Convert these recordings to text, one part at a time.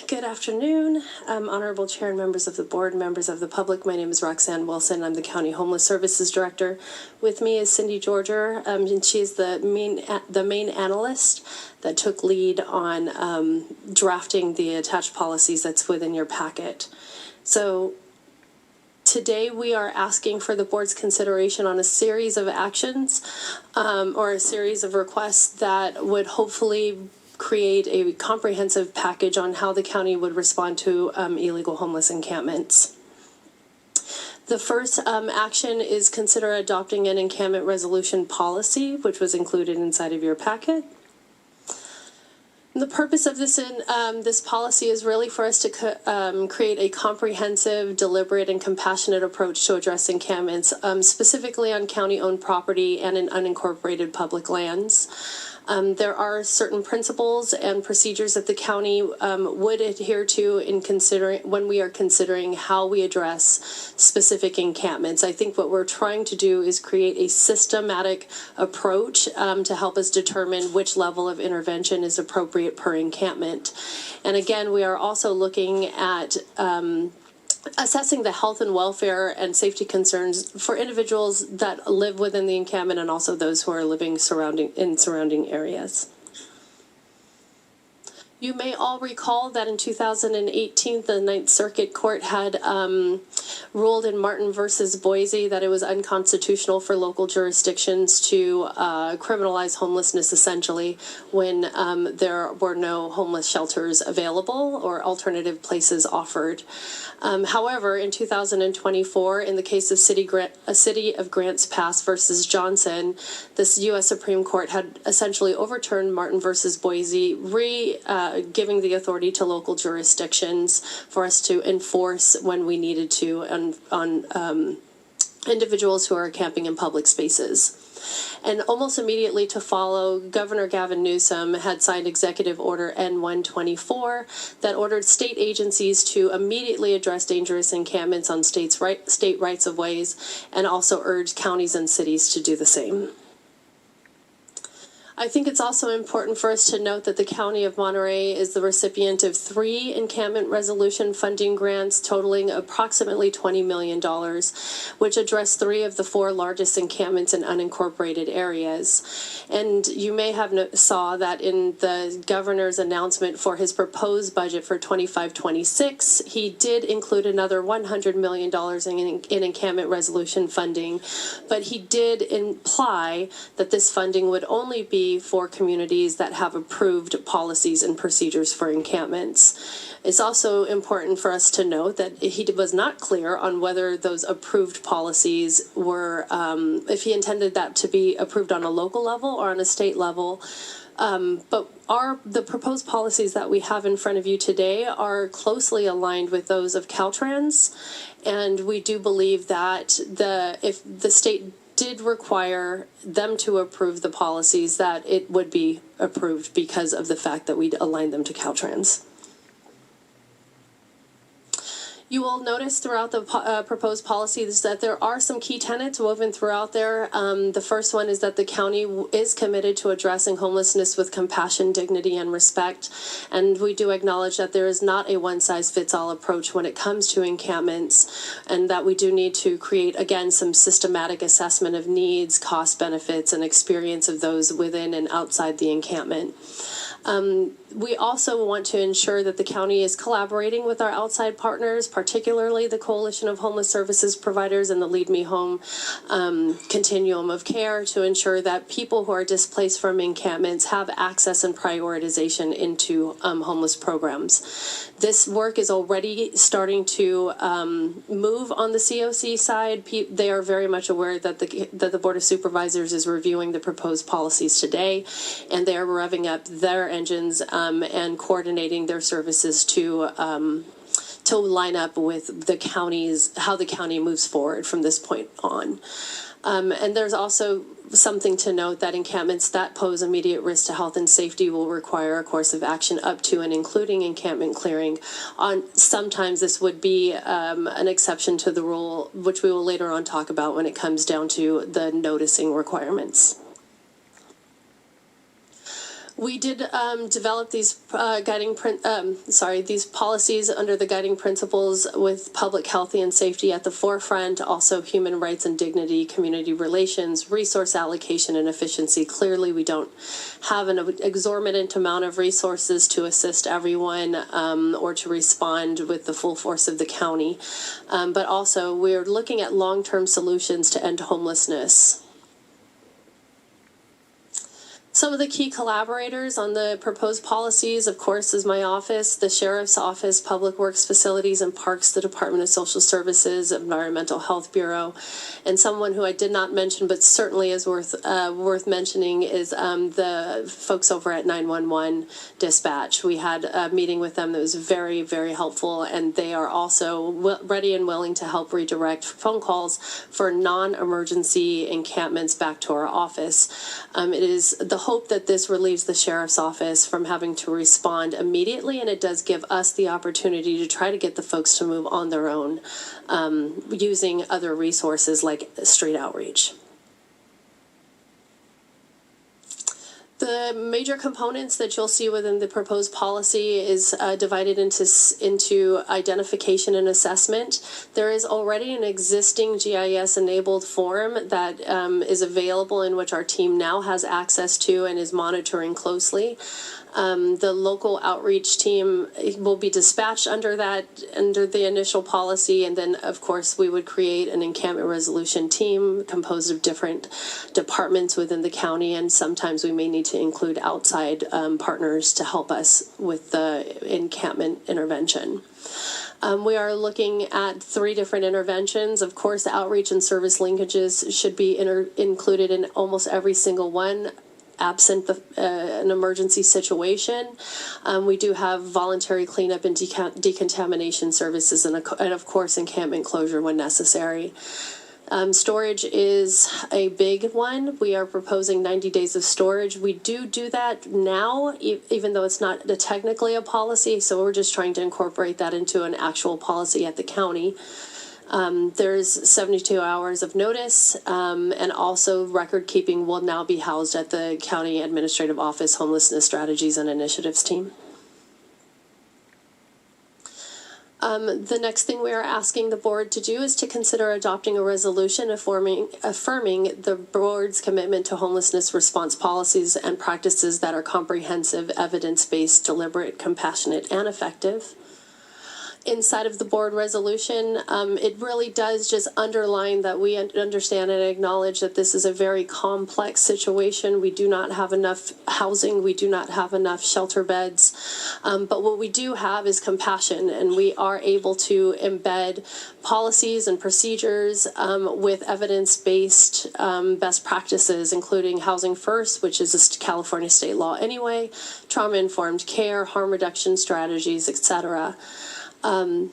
Good afternoon, Honorable Chair and members of the board, members of the public. My name is Roxanne Wilson. I'm the County Homeless Services Director. With me is Cindy Georger, and she's the main analyst that took lead on drafting the attached policies that's within your packet. So today we are asking for the board's consideration on a series of actions or a series of requests that would hopefully create a comprehensive package on how the county would respond to illegal homeless encampments. The first action is consider adopting an encampment resolution policy, which was included inside of your packet. And the purpose of this policy is really for us to create a comprehensive, deliberate, and compassionate approach to address encampments, specifically on county-owned property and in unincorporated public lands. There are certain principles and procedures that the county would adhere to when we are considering how we address specific encampments. I think what we're trying to do is create a systematic approach to help us determine which level of intervention is appropriate per encampment. And again, we are also looking at assessing the health and welfare and safety concerns for individuals that live within the encampment and also those who are living in surrounding areas. You may all recall that in 2018, the Ninth Circuit Court had ruled in Martin versus Boise that it was unconstitutional for local jurisdictions to criminalize homelessness, essentially, when there were no homeless shelters available or alternative places offered. However, in 2024, in the case of City of Grants Pass versus Johnson, this U.S. Supreme Court had essentially overturned Martin versus Boise, giving the authority to local jurisdictions for us to enforce when we needed to on individuals who are camping in public spaces. And almost immediately to follow, Governor Gavin Newsom had signed Executive Order N-124 that ordered state agencies to immediately address dangerous encampments on state rights-of-ways and also urged counties and cities to do the same. I think it's also important for us to note that the County of Monterey is the recipient of 3 encampment resolution funding grants totaling approximately $20 million, which address 3 of the 4 largest encampments in unincorporated areas. And you may have saw that in the governor's announcement for his proposed budget for 25-26, he did include another $100 million in encampment resolution funding, but he did imply that this funding would only be for communities that have approved policies and procedures for encampments. It's also important for us to note that he was not clear on whether those approved policies were, if he intended that to be approved on a local level or on a state level. But the proposed policies that we have in front of you today are closely aligned with those of Caltrans, and we do believe that if the state did require them to approve the policies, that it would be approved because of the fact that we'd aligned them to Caltrans. You will notice throughout the proposed policies that there are some key tenets woven throughout there. The first one is that the county is committed to addressing homelessness with compassion, dignity, and respect. And we do acknowledge that there is not a one-size-fits-all approach when it comes to encampments, and that we do need to create, again, some systematic assessment of needs, cost benefits, and experience of those within and outside the encampment. We also want to ensure that the county is collaborating with our outside partners, particularly the Coalition of Homeless Services Providers and the Lead Me Home continuum of care, to ensure that people who are displaced from encampments have access and prioritization into homeless programs. This work is already starting to move on the COC side. They are very much aware that the Board of Supervisors is reviewing the proposed policies today, and they are revving up their engines and coordinating their services to line up with the county's, how the county moves forward from this point on. And there's also something to note that encampments that pose immediate risk to health and safety will require a course of action up to and including encampment clearing. Sometimes this would be an exception to the rule, which we will later on talk about when it comes down to the noticing requirements. We did develop these these policies under the guiding principles with public health and safety at the forefront, also human rights and dignity, community relations, resource allocation and efficiency. Clearly, we don't have an exorbitant amount of resources to assist everyone or to respond with the full force of the county. But also, we're looking at long-term solutions to end homelessness. Some of the key collaborators on the proposed policies, of course, is my office, the Sheriff's Office, Public Works Facilities and Parks, the Department of Social Services, Environmental Health Bureau, and someone who I did not mention but certainly is worth mentioning is the folks over at 911 Dispatch. We had a meeting with them that was very, very helpful, and they are also ready and willing to help redirect phone calls for non-emergency encampments back to our office. It is the hope that this relieves the sheriff's office from having to respond immediately, and it does give us the opportunity to try to get the folks to move on their own using other resources like street outreach. The major components that you'll see within the proposed policy is divided into identification and assessment. There is already an existing GIS-enabled form that is available in which our team now has access to and is monitoring closely. The local outreach team will be dispatched under the initial policy, and then of course we would create an encampment resolution team composed of different departments within the county, and sometimes we may need to include outside partners to help us with the encampment intervention. We are looking at 3 different interventions. Of course, outreach and service linkages should be included in almost every single one, absent an emergency situation. We do have voluntary cleanup and decontamination services and of course encampment closure when necessary. Storage is a big one. We are proposing 90 days of storage. We do that now, even though it's not technically a policy, so we're just trying to incorporate that into an actual policy at the county. There's 72 hours of notice, and also record keeping will now be housed at the County Administrative Office Homelessness Strategies and Initiatives team. The next thing we are asking the board to do is to consider adopting a resolution affirming the board's commitment to homelessness response policies and practices that are comprehensive, evidence-based, deliberate, compassionate, and effective. Inside of the board resolution, it really does just underline that we understand and acknowledge that this is a very complex situation. We do not have enough housing. We do not have enough shelter beds. But what we do have is compassion, and we are able to embed policies and procedures with evidence-based best practices, including Housing First, which is a California state law anyway, trauma-informed care, harm reduction strategies, etc. I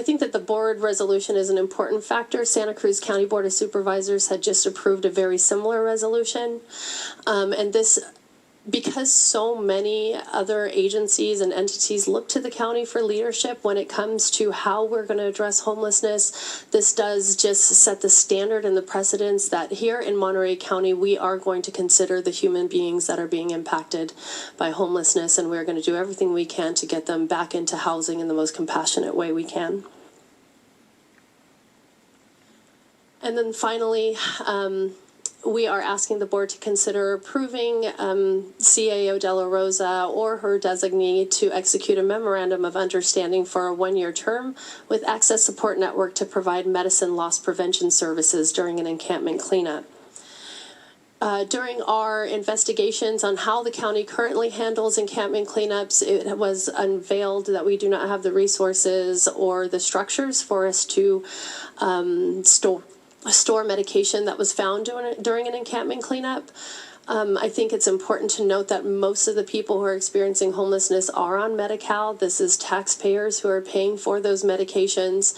think that the board resolution is an important factor. Santa Cruz County Board of Supervisors had just approved a very similar resolution. And this, because so many other agencies and entities look to the county for leadership when it comes to how we're going to address homelessness, this does just set the standard and the precedence that here in Monterey County, we are going to consider the human beings that are being impacted by homelessness, and we're going to do everything we can to get them back into housing in the most compassionate way we can. And then finally, we are asking the board to consider approving CAO De La Rosa or her designee to execute a Memorandum of Understanding for a 1-year term with Access Support Network to provide medicine loss prevention services during an encampment cleanup. During our investigations on how the county currently handles encampment cleanups, it was unveiled that we do not have the resources or the structures for us to store medication that was found during an encampment cleanup. I think it's important to note that most of the people who are experiencing homelessness are on Medi-Cal. This is taxpayers who are paying for those medications.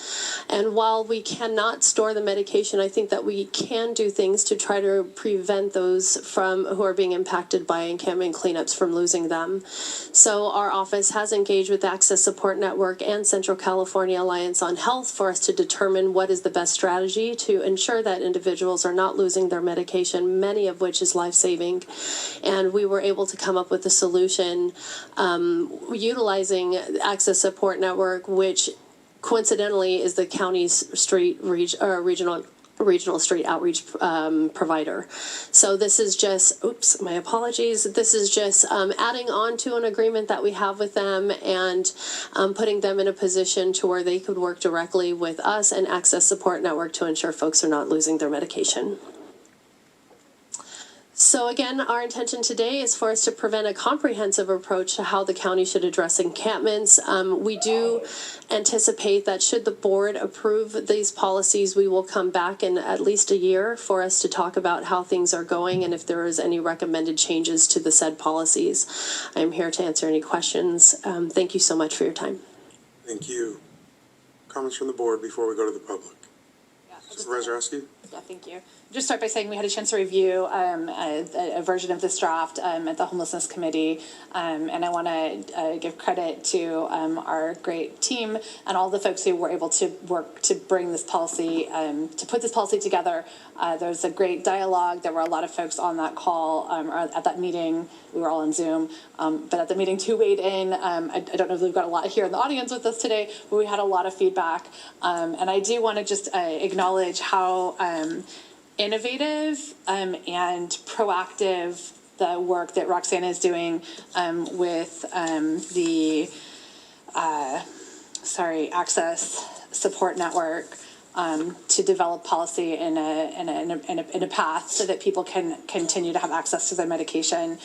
And while we cannot store the medication, I think that we can do things to try to prevent those who are being impacted by encampment cleanups from losing them. So our office has engaged with Access Support Network and Central California Alliance on Health for us to determine what is the best strategy to ensure that individuals are not losing their medication, many of which is life-saving saving. And we were able to come up with a solution utilizing Access Support Network, which coincidentally is the county's regional street outreach provider. So this is just, oops, my apologies. This is just adding on to an agreement that we have with them and putting them in a position to where they could work directly with us and Access Support Network to ensure folks are not losing their medication. So again, our intention today is for us to prevent a comprehensive approach to how the county should address encampments. We do anticipate that should the board approve these policies, we will come back in at least a year for us to talk about how things are going and if there is any recommended changes to the said policies. I'm here to answer any questions. Thank you so much for your time. Thank you. Comments from the board before we go to the public? Yeah, Supervisor Eskew? Yeah, thank you. Just start by saying we had a chance to review a version of this draft at the Homelessness Committee, and I want to give credit to our great team and all the folks who were able to work to bring this policy, to put this policy together. There was a great dialogue. There were a lot of folks on that call, or at that meeting. We were all on Zoom, but at the meeting to weighed in. I don't know if we've got a lot here in the audience with us today, but we had a lot of feedback, and I do want to just acknowledge how innovative and proactive the work that Roxanne is doing with the Access Support Network to develop policy in a path so that people can continue to have access to their medication.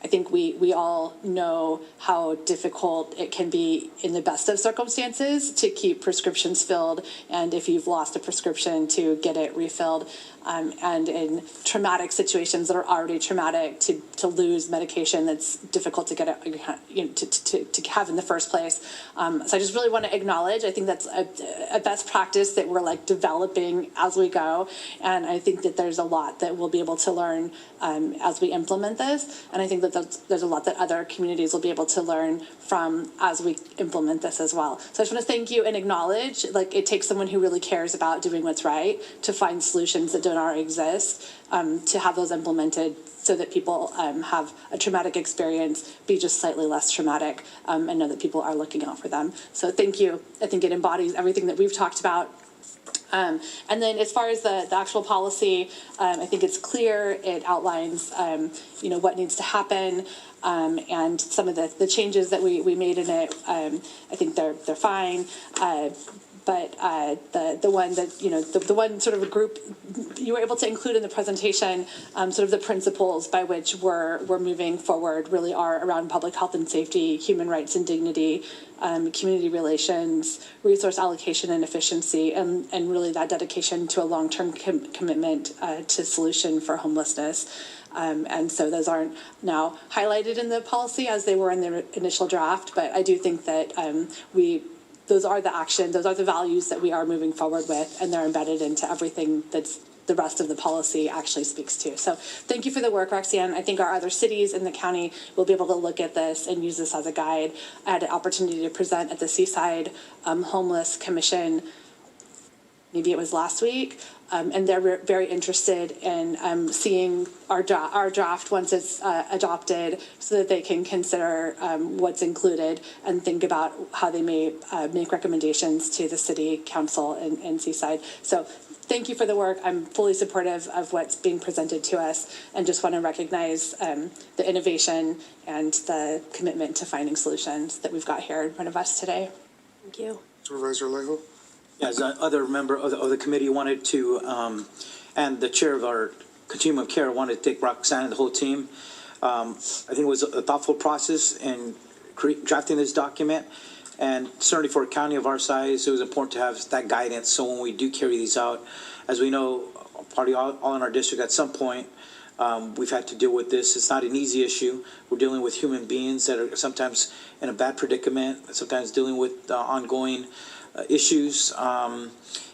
I think we all know how difficult it can be in the best of circumstances to keep prescriptions filled, and if you've lost a prescription, to get it refilled, and in traumatic situations that are already traumatic, to lose medication that's difficult to get to have in the first place. So I just really want to acknowledge, I think that's a best practice that we're developing as we go, and I think that there's a lot that we'll be able to learn as we implement this, and I think that there's a lot that other communities will be able to learn from as we implement this as well. So I just want to thank you and acknowledge, it takes someone who really cares about doing what's right to find solutions that don't already exist, to have those implemented so that people have a traumatic experience be just slightly less traumatic, and know that people are looking out for them. So thank you. I think it embodies everything that we've talked about. And then as far as the actual policy, I think it's clear. It outlines, what needs to happen, and some of the changes that we made in it. I think they're fine. But the one that, the one sort of a group you were able to include in the presentation, sort of the principles by which we're moving forward really are around public health and safety, human rights and dignity, community relations, resource allocation and efficiency, and really that dedication to a long-term commitment to solution for homelessness. And so those aren't now highlighted in the policy as they were in the initial draft, but I do think that those are the actions, those are the values that we are moving forward with, and they're embedded into everything that's the rest of the policy actually speaks to. So thank you for the work, Roxanne. I think our other cities in the county will be able to look at this and use this as a guide. I had an opportunity to present at the Seaside Homeless Commission, maybe it was last week, and they're very interested in seeing our draft once it's adopted, so that they can consider what's included and think about how they may make recommendations to the city council in Seaside. So thank you for the work. I'm fully supportive of what's being presented to us, and just want to recognize the innovation and the commitment to finding solutions that we've got here in front of us today. Thank you. Supervisor Alejo? As other member of the committee wanted to, and the chair of our continuum of care wanted to thank Roxanne and the whole team. I think it was a thoughtful process in drafting this document, and certainly for a county of our size, it was important to have that guidance. So when we do carry these out, as we know, probably all in our district at some point, we've had to deal with this. It's not an easy issue. We're dealing with human beings that are sometimes in a bad predicament, sometimes dealing with ongoing issues,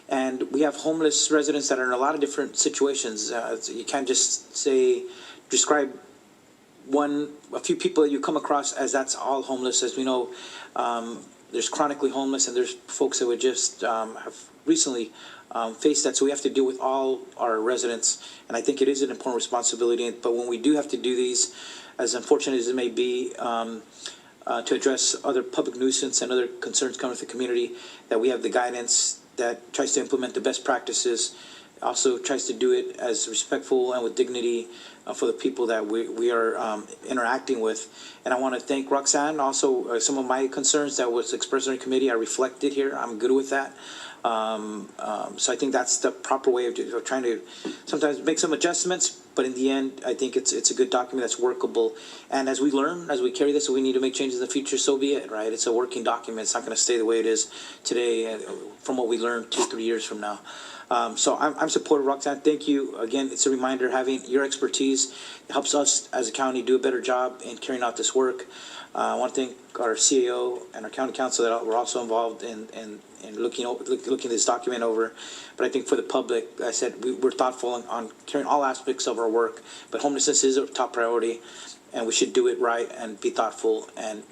and we have homeless residents that are in a lot of different situations. You can't just describe a few people that you come across as that's all homeless. As we know, there's chronically homeless, and there's folks that would just have recently face that. So we have to deal with all our residents, and I think it is an important responsibility. But when we do have to do these, as unfortunate as it may be, to address other public nuisance and other concerns coming from the community, that we have the guidance that tries to implement the best practices, also tries to do it as respectful and with dignity for the people that we are interacting with. And I want to thank Roxanne. Also, some of my concerns that was expressed in the committee are reflected here. I'm good with that. So I think that's the proper way of trying to sometimes make some adjustments, but in the end, I think it's a good document that's workable. And as we learn, as we carry this, we need to make changes in the future, so be it, right? It's a working document. It's not going to stay the way it is today from what we learned 2-3 years from now. So I'm supportive, Roxanne. Thank you. Again, it's a reminder, having your expertise helps us as a county do a better job in carrying out this work. I want to thank our CAO and our county council that were also involved in looking this document over. But I think for the public, I said we're thoughtful on carrying all aspects of our work, but homelessness is a top priority, and we should do it right and be thoughtful and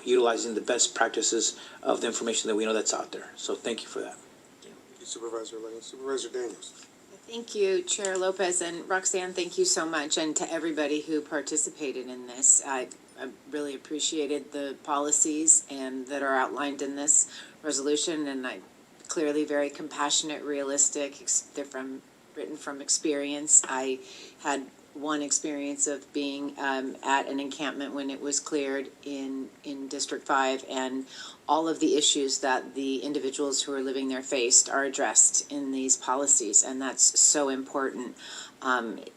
utilizing the best practices of the information that we know that's out there. So thank you for that. Thank you, Supervisor Lane. Supervisor Daniels. Thank you, Chair Lopez, and Roxanne, thank you so much, and to everybody who participated in this. I really appreciated the policies and that are outlined in this resolution, and I clearly very compassionate, realistic. They're written from experience. I had one experience of being at an encampment when it was cleared in District 5, and all of the issues that the individuals who are living there faced are addressed in these policies, and that's so important.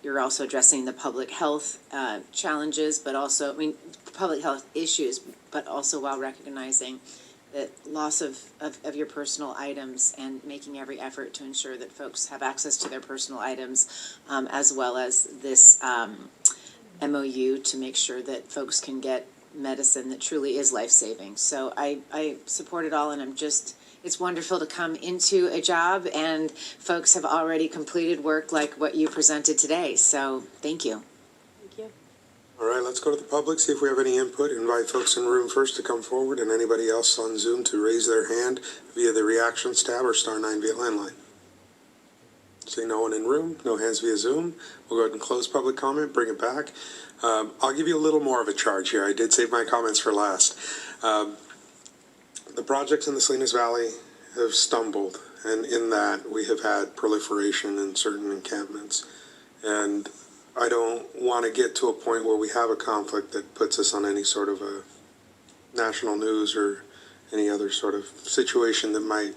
You're also addressing the public health challenges, but also, public health issues, but also while recognizing the loss of your personal items and making every effort to ensure that folks have access to their personal items, as well as this MOU to make sure that folks can get medicine that truly is life-saving. So I support it all, and it's wonderful to come into a job and folks have already completed work like what you presented today. So thank you. Thank you. All right, let's go to the public, see if we have any input. Invite folks in the room first to come forward, and anybody else on Zoom to raise their hand via the reactions tab or *9 via landline. See no one in room, no hands via Zoom. We'll go ahead and close public comment, bring it back. I'll give you a little more of a charge here. I did save my comments for last. The projects in the Salinas Valley have stumbled, and in that we have had proliferation in certain encampments. And I don't want to get to a point where we have a conflict that puts us on any sort of a national news or any other sort of situation that might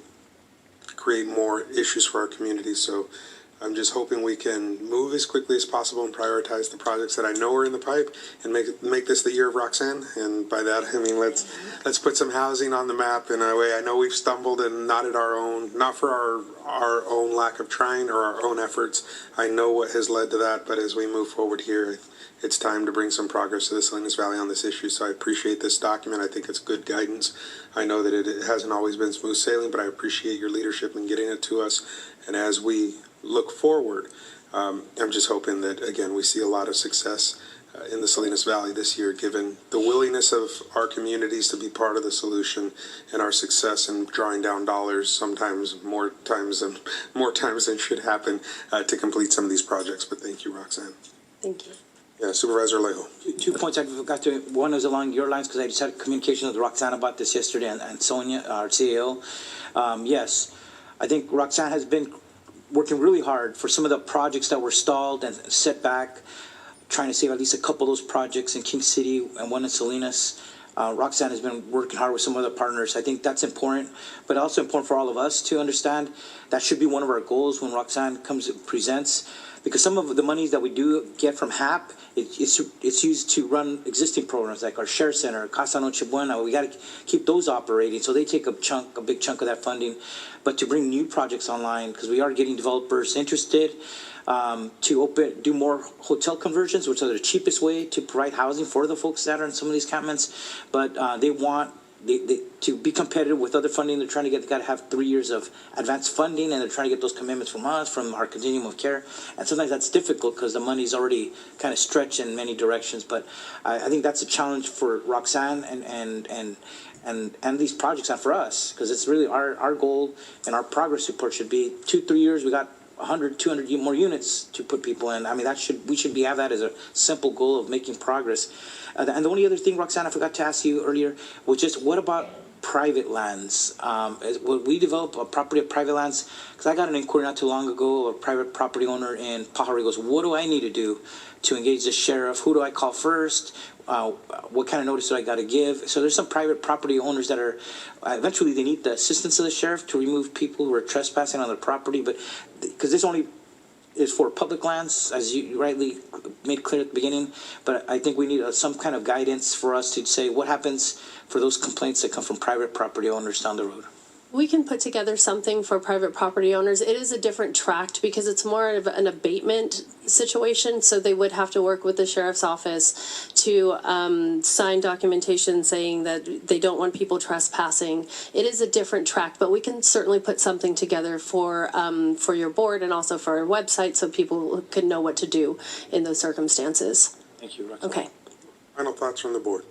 create more issues for our community. So I'm just hoping we can move as quickly as possible and prioritize the projects that I know are in the pipe and make this the year of Roxanne. And by that, I mean, let's put some housing on the map in a way. I know we've stumbled and not for our own lack of trying or our own efforts. I know what has led to that, but as we move forward here, it's time to bring some progress to the Salinas Valley on this issue. So I appreciate this document. I think it's good guidance. I know that it hasn't always been smooth sailing, but I appreciate your leadership in getting it to us. And as we look forward, I'm just hoping that, again, we see a lot of success in the Salinas Valley this year, given the willingness of our communities to be part of the solution and our success in drawing down dollars, sometimes more times than should happen, to complete some of these projects. But thank you, Roxanne. Thank you. Yeah, Supervisor Alejo. 2 points I forgot to. One was along your lines, because I just had communication with Roxanne about this yesterday, and Sonia, our CEO. Yes, I think Roxanne has been working really hard for some of the projects that were stalled and set back, trying to save at least a couple of those projects in King City and one in Salinas. Roxanne has been working hard with some other partners. I think that's important, but also important for all of us to understand that should be one of our goals when Roxanne presents, because some of the monies that we do get from HAP, it's used to run existing programs like our Share Center, Casa Noche Buena. We got to keep those operating, so they take a big chunk of that funding. But to bring new projects online, because we are getting developers interested to do more hotel conversions, which are the cheapest way to provide housing for the folks that are in some of these encampments. But they want to be competitive with other funding. They're trying to got to have 3 years of advanced funding, and they're trying to get those commitments from us, from our continuum of care. And sometimes that's difficult because the money's already kind of stretched in many directions. But I think that's a challenge for Roxanne and and these projects, and for us, because it's really our goal, and our progress report should be 2-3 years, we got 100, 200 more units to put people in. I mean, we should have that as a simple goal of making progress. And the only other thing, Roxanne, I forgot to ask you earlier, was just what about private lands? Will we develop a property of private lands? Because I got an inquiry not too long ago, a private property owner in Pajaro goes, what do I need to do to engage the sheriff? Who do I call first? What kind of notice do I got to give? So there's some private property owners that are, eventually they need the assistance of the sheriff to remove people who are trespassing on their property, but because this only is for public lands, as you rightly made clear at the beginning, but I think we need some kind of guidance for us to say what happens for those complaints that come from private property owners down the road. We can put together something for private property owners. It is a different tract because it's more of an abatement situation, so they would have to work with the sheriff's office to sign documentation saying that they don't want people trespassing. It is a different tract, but we can certainly put something together for your board and also for our website so people can know what to do in those circumstances. Thank you, Roxanne. Okay. Final thoughts from the board?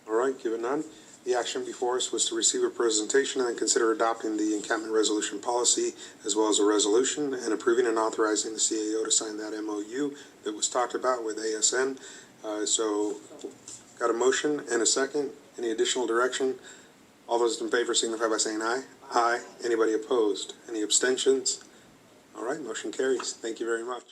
All right, give it none. The action before us was to receive a presentation and then consider adopting the Encampment Resolution Policy as well as a resolution and approving and authorizing the CAO to sign that MOU that was talked about with ASN. So got a motion and a second. Any additional direction? All those in favor signify by saying aye. Aye. Anybody opposed? Any abstentions? All right, motion carries. Thank you very much.